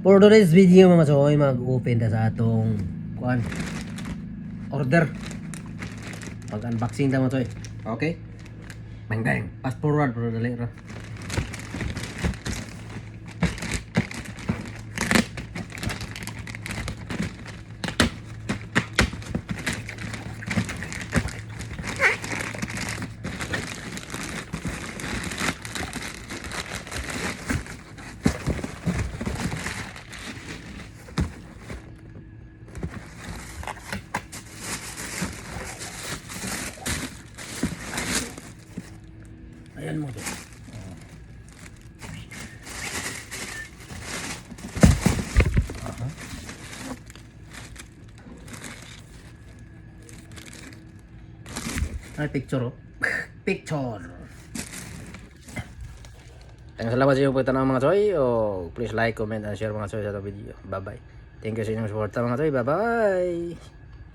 For today's video mga choy, mag-open ta sa atong kuan order. Pag-unboxing ta mga choy. Okay? Bang bang. Fast forward bro, dali ra. Ayan mo to. Ay, picture oh. Picture. Salamat sa inyong pagtanaw mga choy. Please like, comment, and share mga choy sa itong video. Bye bye. Thank you sa inyong support mga choy. Bye bye.